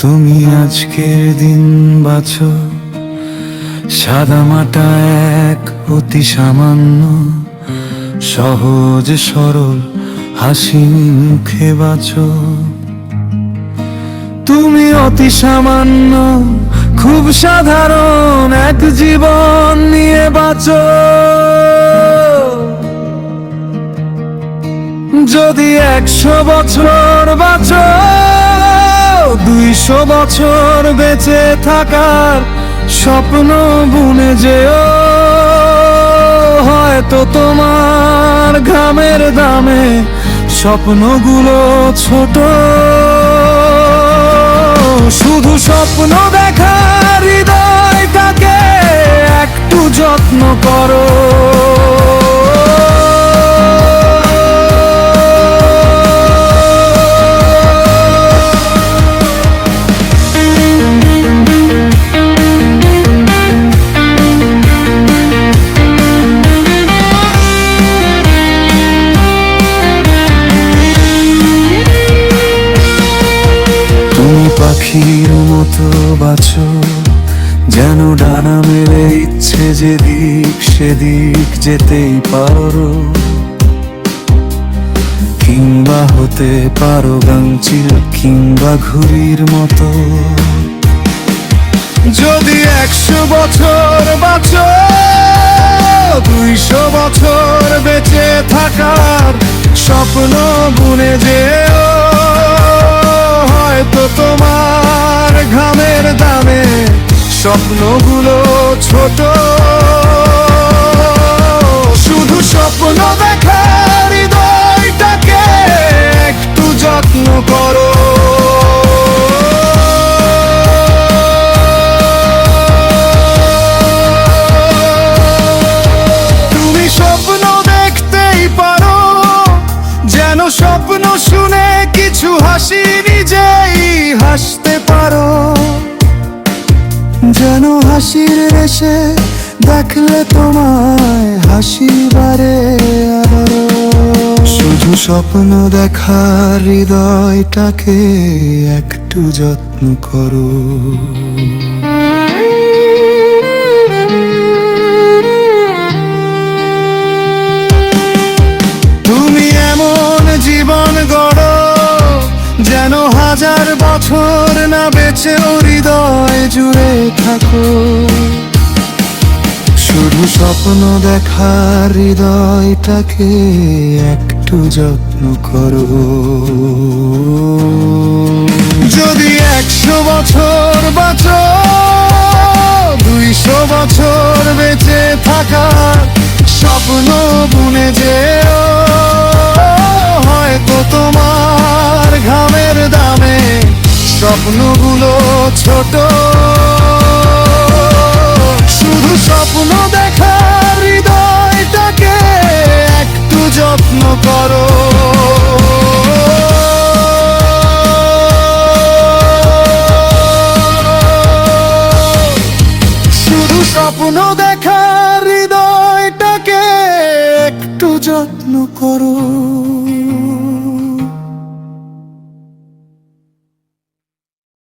তুমি আজকের দিন বাছো, সাদামাটা এক অতি সামান্য সহজ সরল হাসি মুখে বাছো। তুমি অতি সামান্য খুব সাধারণ এক জীবন নিয়ে বাঁচো। যদি 100 বছর বাঁচো, 200 বছর বেঁচে থাকার স্বপ্ন বুনে যেও। হয়তো তোমার ঘামের দামে স্বপ্নগুলো ছোট। শুধু স্বপ্ন দেখার হৃদয়টাকে একটু যত্ন করো। পাখির মতো বাঁচো, যেন ডানা মেলে ইচ্ছে যেদিক সেদিক যেতেই পারো। কিংবা হতে পারো গাংচিল কিংবা ঘুড়ির মতো। যদি 100 বছর বাঁচো, 200 বছর বেঁচে থাকার স্বপ্ন বুনে যেও। হয়তো তোমার ঘামের দামে স্বপ্নগুলো ছোট। শুধু স্বপ্ন দেখার হৃদয়টাকে একটু যত্ন করো। তুমি স্বপ্ন দেখতেই পারো, যেন স্বপ্ন শুনে কিছু হাসি নিজেই হাসতে পারো। যেন হাসির রেশে দেখলে তোমায় হাসি বাড়ে আবারও। শুধু স্বপ্ন দেখার হৃদয়টাকে একটু যত্ন করো। তুমি এমন জীবন গড়ো, যেন 1000 বছর না বেঁচেও হৃদয় জুড়ে থাকো। শুধু স্বপ্ন দেখার হৃদয়টাকে একটু যত্ন করো। যদি 100 বছর বাঁচো, 200 বছর বেঁচে থাকার স্বপ্ন বুনে যেও। হয়তো তোমার ঘামের দামে স্বপ্নগুলো ছোট। শুধু স্বপ্ন দেখার হৃদয়টাকে একটু যত্ন করো। শুধু স্বপ্ন দেখার হৃদয়টাকে একটু যত্ন করো।